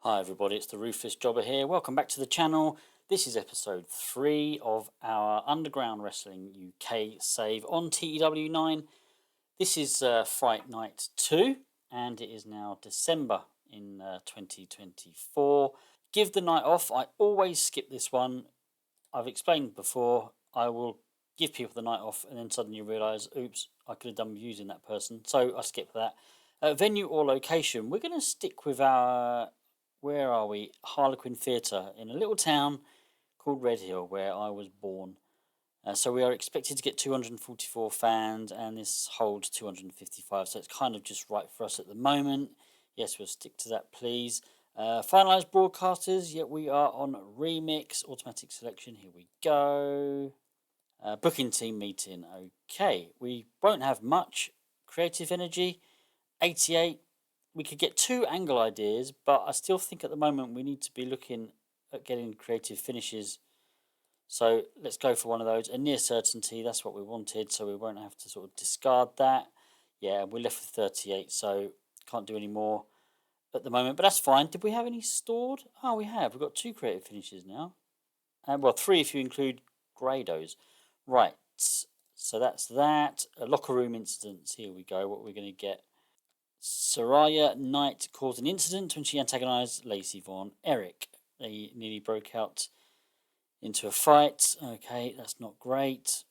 Hi everybody, it's the Ruthless Jobber here. Welcome back to the channel. This is episode 3 of our Underground Wrestling UK save on TEW 9. This is Fright Night 2 and it is now December in 2024. Give the night off. I always skip this one. I've explained before, I will give people the night off and then suddenly realise, oops, I could have done with using that person. So I skip that. Venue or location, we're going to stick with our... Where are we? Harlequin Theatre in a little town called Redhill, where I was born. So we are expected to get 244 fans, and this holds 255. So it's kind of just right for us at the moment. Yes, we'll stick to that, please. Finalised broadcasters. Yep, we are on Remix automatic selection. Here we go. Booking team meeting. Okay, we won't have much creative energy. 88. We could get 2 angle ideas, but I still think at the moment we need to be looking at getting creative finishes. So let's go for one of those. A near certainty, that's what we wanted, so we won't have to sort of discard that. Yeah, we're left with 38, so can't do any more at the moment, but that's fine. Did we have any stored? Oh, we have. We've got 2 creative finishes now. Well, 3 if you include Grados. Right, so that's that. Locker room incidents, here we go. What we're going to get. Soraya Knight caused an incident when she antagonised Lacey Von Erich. They nearly broke out into a fight. Okay, that's not great.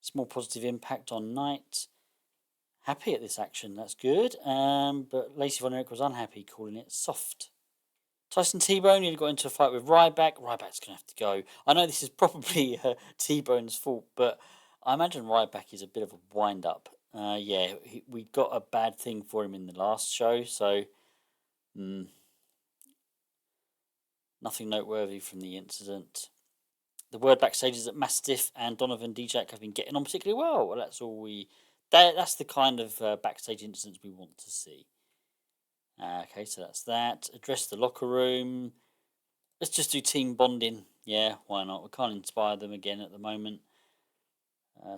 Small positive impact on Knight. Happy at this action, that's good. But Lacey Von Erich was unhappy, calling it soft. Tyson T-Bone nearly got into a fight with Ryback. Ryback's going to have to go. I know this is probably T-Bone's fault, but I imagine Ryback is a bit of a wind-up. Yeah, we got a bad thing for him in the last show, so nothing noteworthy from the incident. The word backstage is that Mastiff and Donovan Dijak have been getting on particularly well. Well, that's all that's the kind of backstage incidents we want to see. Okay, so that's that. Address the locker room. Let's just do team bonding. Yeah, why not? We can't inspire them again at the moment.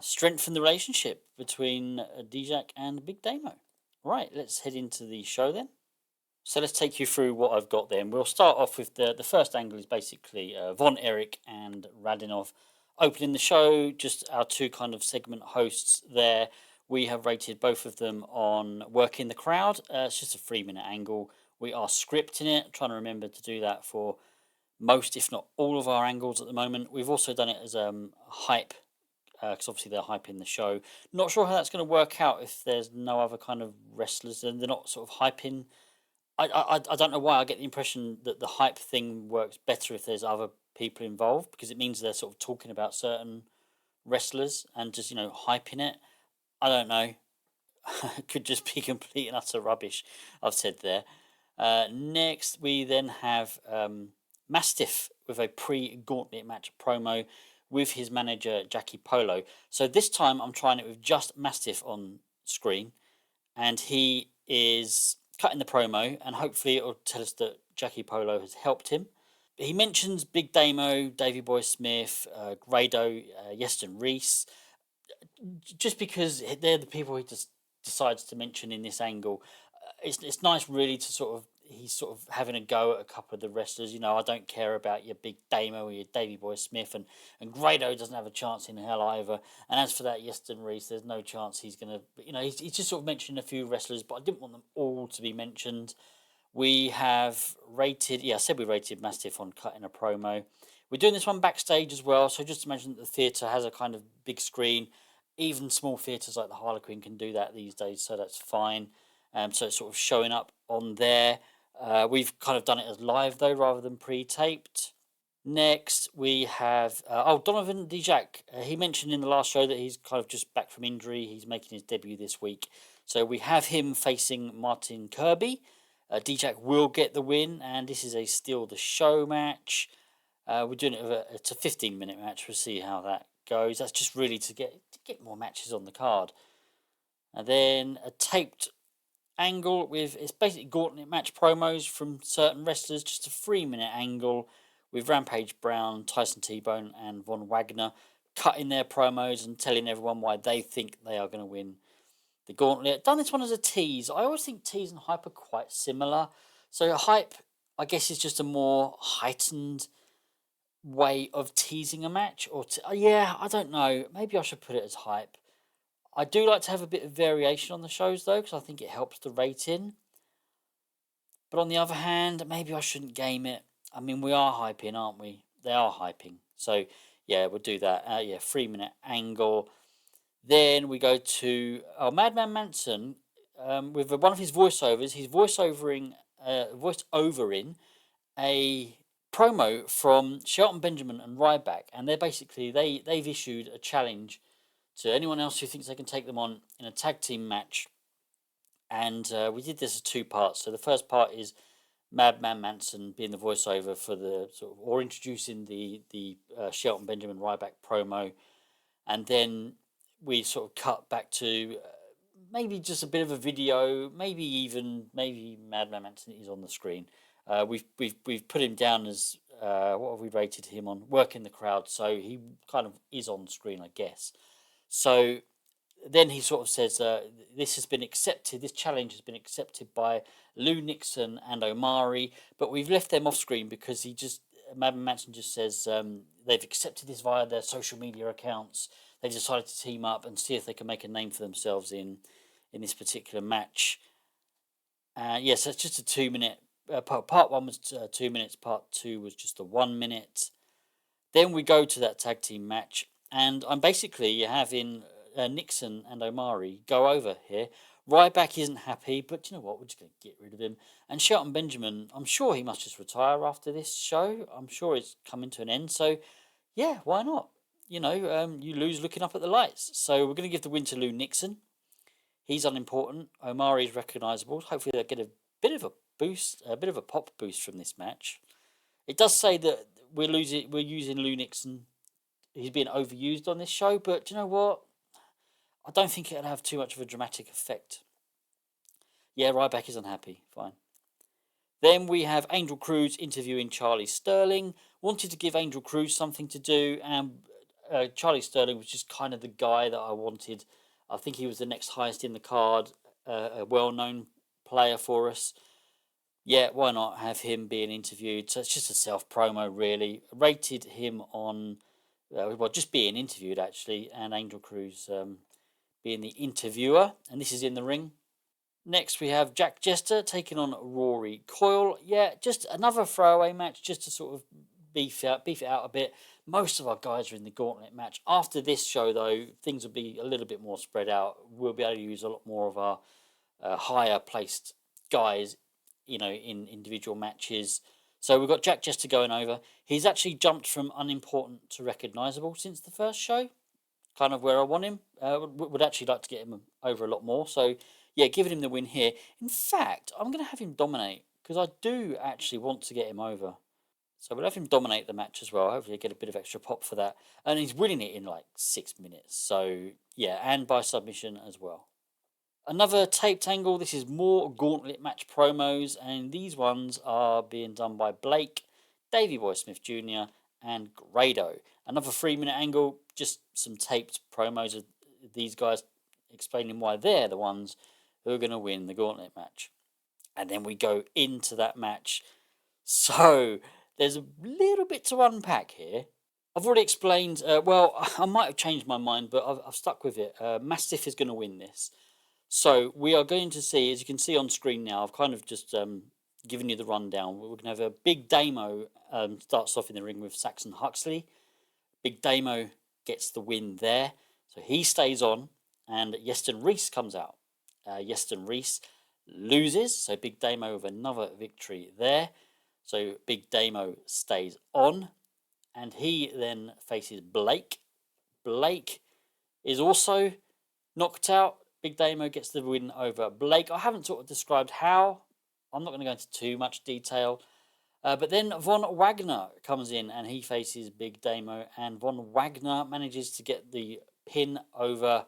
Strengthen the relationship between Dijak and Big Damo. Right, let's head into the show then. So let's take you through what I've got then. We'll start off with the first angle is basically Von Erich and Radinov opening the show. Just our 2 kind of segment hosts there. We have rated both of them on working the crowd. It's just a 3-minute angle. We are scripting it. I'm trying to remember to do that for most, if not all, of our angles at the moment. We've also done it as hype, because obviously they're hyping the show. Not sure how that's going to work out if there's no other kind of wrestlers and they're not sort of hyping. I don't know why I get the impression that the hype thing works better if there's other people involved, because it means they're sort of talking about certain wrestlers and just, hyping it. I don't know. It could just be complete and utter rubbish, I've said there. Next, we then have Mastiff with a pre-gauntlet match promo with his manager, Jackie Polo. So this time I'm trying it with just Mastiff on screen, and he is cutting the promo, and hopefully it'll tell us that Jackie Polo has helped him. He mentions Big Damo, Davey Boy Smith, Grado, Yeston Reese, just because they're the people he just decides to mention in this angle. It's nice really to he's sort of having a go at a couple of the wrestlers. I don't care about your Big Damo or your Davey Boy Smith, and Grado doesn't have a chance in hell either. And as for that Yeston Reese, there's no chance he's going to, he's just sort of mentioned a few wrestlers, but I didn't want them all to be mentioned. We have rated, I said we rated Mastiff on cutting a promo. We're doing this one backstage as well, so just imagine that the theatre has a kind of big screen. Even small theatres like the Harlequin can do that these days, so that's fine. So it's sort of showing up on there. We've kind of done it as live though, rather than pre-taped. Next, we have Donovan Dijak. He mentioned in the last show that he's kind of just back from injury. He's making his debut this week, so we have him facing Martin Kirby. Dijak will get the win, and this is a steal the show match. We're doing it's a 15-minute match. We'll see how that goes. That's just really to get more matches on the card. And then a taped angle with, it's basically gauntlet match promos from certain wrestlers, just a 3-minute angle with Rampage Brown, Tyson T-Bone and Von Wagner cutting their promos and telling everyone why they think they are going to win the gauntlet. Done this one as a tease. I always think tease and hype are quite similar, So hype, I guess, is just a more heightened way of teasing a match, or yeah, I don't know. Maybe I should put it as hype. I do like to have a bit of variation on the shows though, because I think it helps the rating. But on the other hand, maybe I shouldn't game it. I mean, we are hyping, aren't we? They are hyping. So yeah, we'll do that. Yeah, 3 minute angle. Then we go to Madman Manson with one of his voiceovers. He's voice overing a promo from Shelton Benjamin and Ryback, and they've issued a challenge to anyone else who thinks they can take them on in a tag team match. And we did this as two parts. So the first part is Madman Manson being the voiceover for the or introducing the Shelton Benjamin Ryback promo, and then we sort of cut back to maybe just a bit of a video, maybe Madman Manson is on the screen. We've put him down as what have we rated him on? Working the crowd, so he kind of is on screen, I guess. So then he sort of says, "This has been accepted. This challenge has been accepted by Lou Nixon and Omari, but we've left them off screen because Madman Manson just says they've accepted this via their social media accounts. They decided to team up and see if they can make a name for themselves in this particular match." Yes, it's just a 2 minute. Part one was 2 minutes. Part two was just a 1 minute. Then we go to that tag team match, and I'm basically having Nixon and Omari go over here. Ryback isn't happy, but you know what? We're just going to get rid of him. And Shelton Benjamin, I'm sure he must just retire after this show. I'm sure it's coming to an end. So, yeah, why not? You know, you lose looking up at the lights. So we're going to give the win to Lou Nixon. He's unimportant. Omari is recognisable. Hopefully they'll get a bit of a boost, a bit of a pop boost from this match. It does say that we're using Lou Nixon. He's being overused on this show, but do you know what? I don't think it'll have too much of a dramatic effect. Yeah, Ryback is unhappy. Fine. Then we have Angel Cruz interviewing Charlie Sterling. Wanted to give Angel Cruz something to do, and Charlie Sterling was just kind of the guy that I wanted. I think he was the next highest in the card, a well-known player for us. Yeah, why not have him being interviewed? So it's just a self promo, really. Rated him on, just being interviewed actually, and Angel Cruz being the interviewer, and this is in the ring. Next, we have Jack Jester taking on Rory Coyle. Yeah, just another throwaway match, just to sort of beef it out a bit. Most of our guys are in the gauntlet match. After this show, though, things will be a little bit more spread out. We'll be able to use a lot more of our higher placed guys, you know, in individual matches. So we've got Jack Jester going over. He's actually jumped from unimportant to recognisable since the first show. Kind of where I want him. Would actually like to get him over a lot more. So yeah, giving him the win here. In fact, I'm going to have him dominate because I do actually want to get him over. So we'll have him dominate the match as well. Hopefully, get a bit of extra pop for that. And he's winning it in like 6 minutes. So yeah, and by submission as well. Another taped angle. This is more gauntlet match promos, and these ones are being done by Blake, Davey Boy Smith Jr., and Grado. Another 3 minute angle, just some taped promos of these guys explaining why they're the ones who are going to win the gauntlet match. And then we go into that match. So there's a little bit to unpack here. I've already explained, I might have changed my mind, but I've stuck with it. Mastiff is going to win this. So we are going to see, as you can see on screen now, I've kind of just given you the rundown. We're going to have a Big Damo starts off in the ring with Saxon Huxley. Big Damo gets the win there. So he stays on, and Yeston Reese comes out. Yeston Reese loses, so Big Damo with another victory there. So Big Damo stays on, and he then faces Blake. Blake is also knocked out. Big Damo gets the win over Blake. I haven't sort of described how. I'm not going to go into too much detail. But then Von Wagner comes in and he faces Big Damo. And Von Wagner manages to get the pin over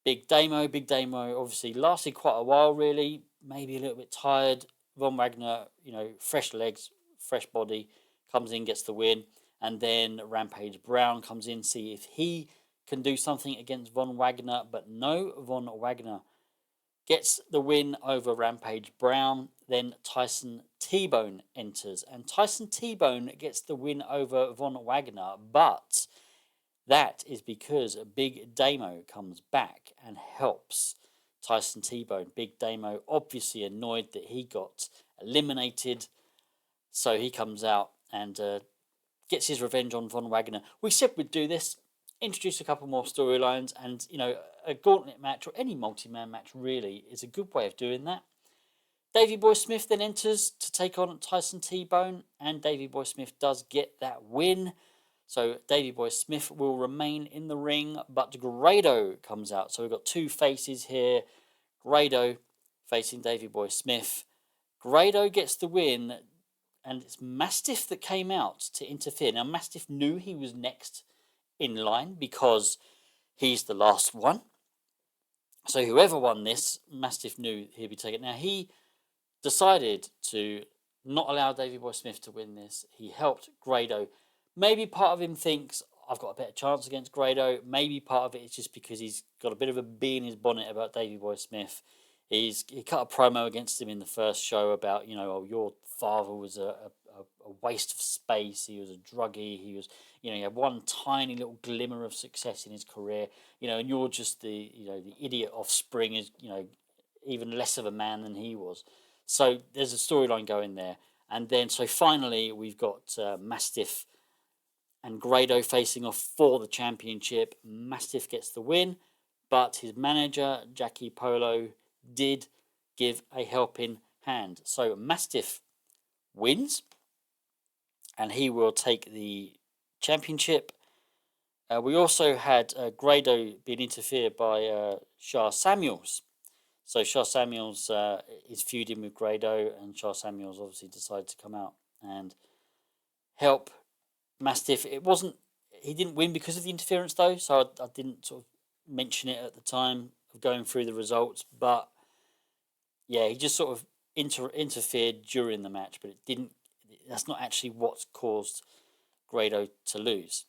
Big Damo. Big Damo obviously lasted quite a while, really. Maybe a little bit tired. Von Wagner, you know, fresh legs, fresh body, comes in, gets the win. And then Rampage Brown comes in, see if he can do something against Von Wagner, but no, Von Wagner gets the win over Rampage Brown. Then Tyson T-Bone enters, and Tyson T-Bone gets the win over Von Wagner, but that is because Big Damo comes back and helps Tyson T-Bone. Big Damo obviously annoyed that he got eliminated, so he comes out and gets his revenge on Von Wagner. We said we'd do this, introduce a couple more storylines, and a gauntlet match or any multi-man match really is a good way of doing that. Davey Boy Smith then enters to take on Tyson T-Bone, and Davey Boy Smith does get that win. So Davey Boy Smith will remain in the ring, but Grado comes out. So we've got two faces here. Grado facing Davey Boy Smith. Grado gets the win, and it's Mastiff that came out to interfere. Now, Mastiff knew he was next in line because he's the last one. So whoever won this, Mastiff knew he'd be taken. Now, he decided to not allow Davey Boy Smith to win this. He helped Grado. Maybe part of him thinks, I've got a better chance against Grado. Maybe part of it is just because he's got a bit of a bee in his bonnet about Davey Boy Smith. He cut a promo against him in the first show about, your father was a waste of space. He was a druggie. He was, he had one tiny little glimmer of success in his career, and you're just the idiot offspring is, even less of a man than he was. So there's a storyline going there. And then, so finally, we've got Mastiff and Grado facing off for the championship. Mastiff gets the win, but his manager, Jackie Polo, did give a helping hand. So Mastiff wins, and he will take the championship. We also had Grado being interfered by Shah Samuels. So Shah Samuels is feuding with Grado, and Shah Samuels obviously decided to come out and help Mastiff. He didn't win because of the interference though, so I didn't sort of mention it at the time of going through the results. But yeah, he just sort of interfered during the match, but it didn't. That's not actually what caused Grado to lose.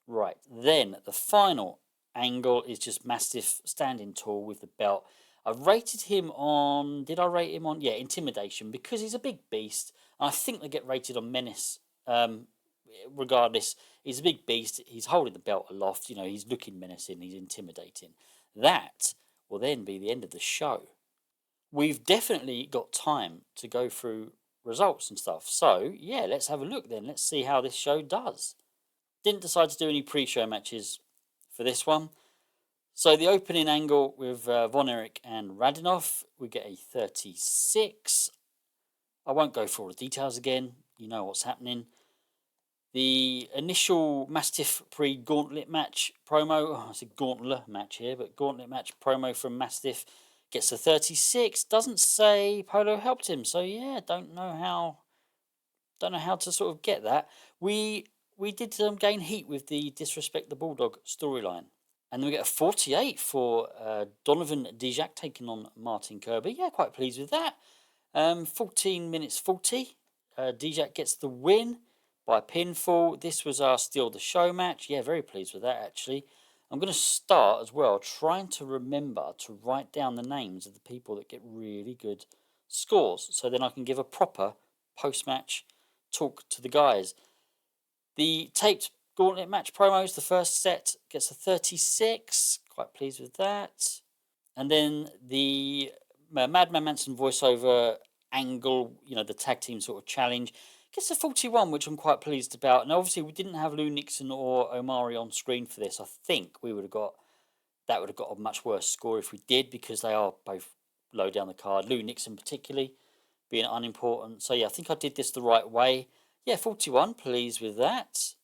Right, then the final angle is just Mastiff standing tall with the belt. I rated him on. Did I rate him on? Yeah, intimidation, because he's a big beast. And I think they get rated on menace. Regardless, he's a big beast. He's holding the belt aloft. He's looking menacing. He's intimidating. That will then be the end of the show. We've definitely got time to go through results and stuff. So yeah, let's have a look then. Let's see how this show does. Didn't decide to do any pre-show matches for this one. So the opening angle with Von Erich and Radinoff, we get a 36. I won't go through all the details again. You know what's happening. The initial Mastiff pre-gauntlet match promo, I said gauntlet match here, but gauntlet match promo from Mastiff gets a 36. Doesn't say Polo helped him, so yeah, don't know how to sort of get that. We did gain heat with the Disrespect the Bulldog storyline. And then we get a 48 for Donovan Dijak taking on Martin Kirby. Yeah, quite pleased with that. 14 minutes 40. Dijak gets the win by pinfall. This was our Steal the Show match. Yeah, very pleased with that, actually. I'm going to start as well trying to remember to write down the names of the people that get really good scores, so then I can give a proper post-match talk to the guys. The taped gauntlet match promos, the first set gets a 36. Quite pleased with that. And then the Madman Manson voiceover angle, the tag team sort of challenge, gets a 41, which I'm quite pleased about. And obviously we didn't have Lou Nixon or Omari on screen for this. I think we would have got a much worse score if we did, because they are both low down the card. Lou Nixon particularly being unimportant. So yeah, I think I did this the right way. Yeah, 41, pleased with that.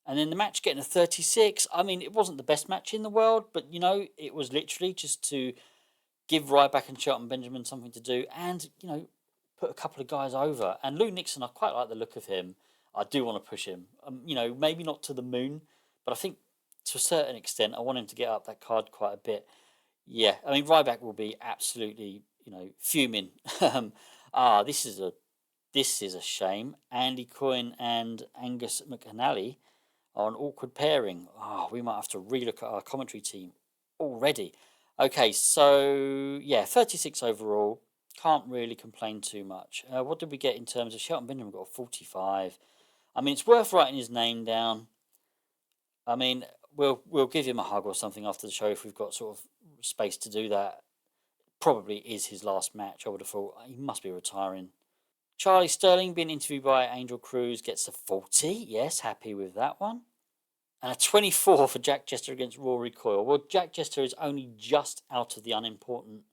And then the match getting a 36. I mean, it wasn't the best match in the world, but, it was literally just to give Ryback and Shelton Benjamin something to do and, put a couple of guys over. And Lou Nixon, I quite like the look of him. I do want to push him. Maybe not to the moon, but I think to a certain extent, I want him to get up that card quite a bit. Yeah, I mean, Ryback will be absolutely, fuming. This is a shame. Andy Coyne and Angus McAnally are an awkward pairing. We might have to relook at our commentary team already. Okay, so yeah, 36 overall. Can't really complain too much. What did we get in terms of Shelton Benjamin? Got a 45. I mean, it's worth writing his name down. I mean, we'll give him a hug or something after the show if we've got sort of space to do that. Probably is his last match. I would have thought he must be retiring. Charlie Sterling being interviewed by Angel Cruz gets a 40. Yes, happy with that one. And a 24 for Jack Jester against Rory Coyle. Well, Jack Jester is only just out of the unimportant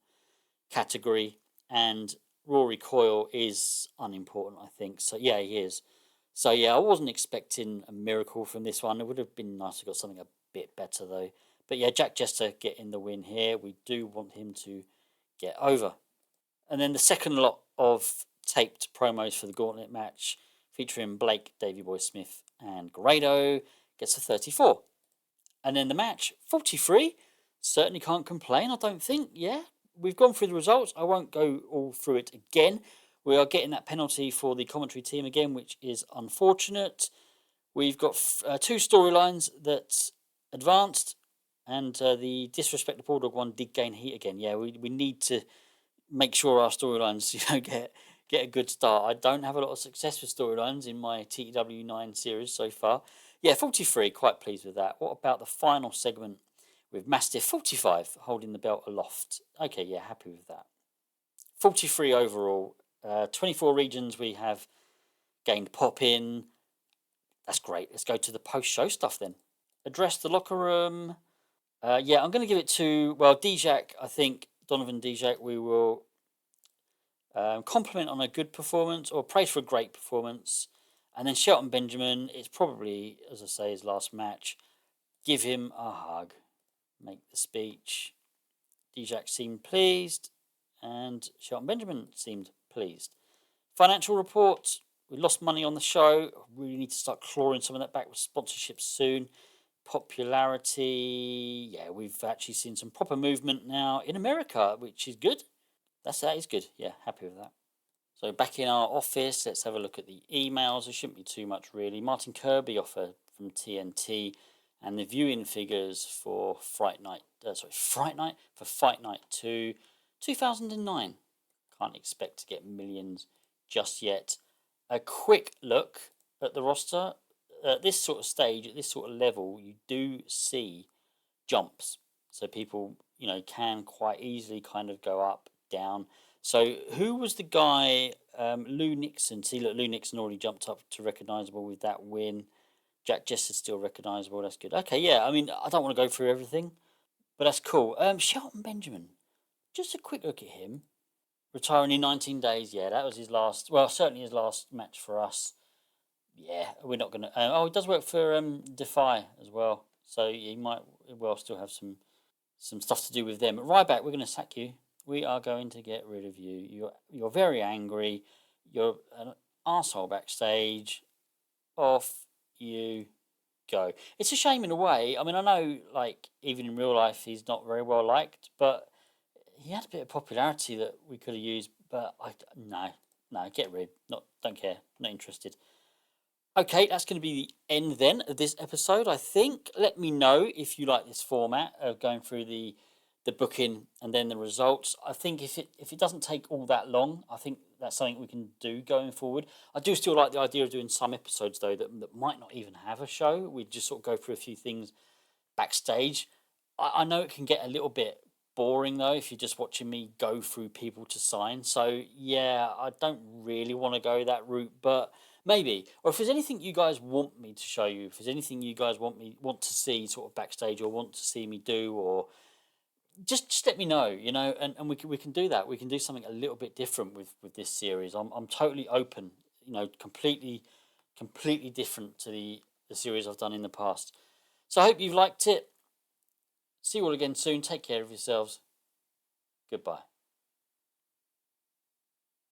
category, and Rory Coyle is unimportant, I think. So yeah, he is. So yeah, I wasn't expecting a miracle from this one. It would have been nice to got something a bit better though. But yeah, Jack Jester getting the win here. We do want him to get over. And then the second lot of taped promos for the Gauntlet match featuring Blake, Davey Boy Smith, and Grado gets a 34. And then the match, 43. Certainly can't complain, I don't think. Yeah, we've gone through the results. I won't go all through it again. We are getting that penalty for the commentary team again, which is unfortunate. We've got two storylines that advanced, and the Disrespect the Bulldog one did gain heat again. Yeah, we need to make sure our storylines get a good start. I don't have a lot of success with storylines in my TEW IX series so far. Yeah, 43, quite pleased with that. What about the final segment with Mastiff 45 holding the belt aloft? Okay, yeah, happy with that. 43 overall. 24 regions we have gained pop in. That's great. Let's go to the post-show stuff then. Address the locker room. Yeah, I'm going to give it to, well, Dijak, I think, Donovan Dijak, we will compliment on a good performance or praise for a great performance. And then Shelton Benjamin, it's probably, as I say, his last match. Give him a hug. Make the speech. Dijak seemed pleased, and Shelton Benjamin seemed pleased. Financial report. We lost money on the show. Really need to start clawing some of that back with sponsorships soon. Popularity. Yeah, we've actually seen some proper movement now in America, which is good. That is good. Yeah, happy with that. So back in our office, let's have a look at the emails. There shouldn't be too much really. Martin Kirby offer from TNT, and the viewing figures for Fright Night for Fight Night 2, 2009. Can't expect to get millions just yet. A quick look at the roster. At this sort of stage, at this sort of level, you do see jumps. So people, can quite easily kind of go up, down. So who was the guy? Lou Nixon. See, look, Lou Nixon already jumped up to recognisable with that win. Jack Jester's still recognisable. That's good. Okay, yeah. I mean, I don't want to go through everything, but that's cool. Shelton Benjamin. Just a quick look at him. Retiring in 19 days. Yeah, that was his last. Well, certainly his last match for us. Yeah, we're not going to. He does work for Defy as well, so he might well still have some stuff to do with them. Ryback, we're going to sack you. We are going to get rid of you. You're very angry. You're an asshole backstage. Off you go. It's a shame in a way. I mean, I know, like, even in real life, he's not very well liked, but he had a bit of popularity that we could have used. But no, get rid. Don't care. Not interested. Okay, that's going to be the end then of this episode, I think. Let me know if you like this format of going through the booking and then the results. I think if it doesn't take all that long, I think that's something we can do going forward. I do still like the idea of doing some episodes though that might not even have a show. We just sort of go through a few things backstage. I know it can get a little bit boring though if you're just watching me go through people to sign. So yeah, I don't really want to go that route, but maybe. Or if there's anything you guys want me to show you, if there's anything you guys want to see sort of backstage or want to see me do, or just let me know, and we can do that. We can do something a little bit different with this series. I'm totally open, completely different to the series I've done in the past. So I hope you've liked it. See you all again soon. Take care of yourselves. Goodbye.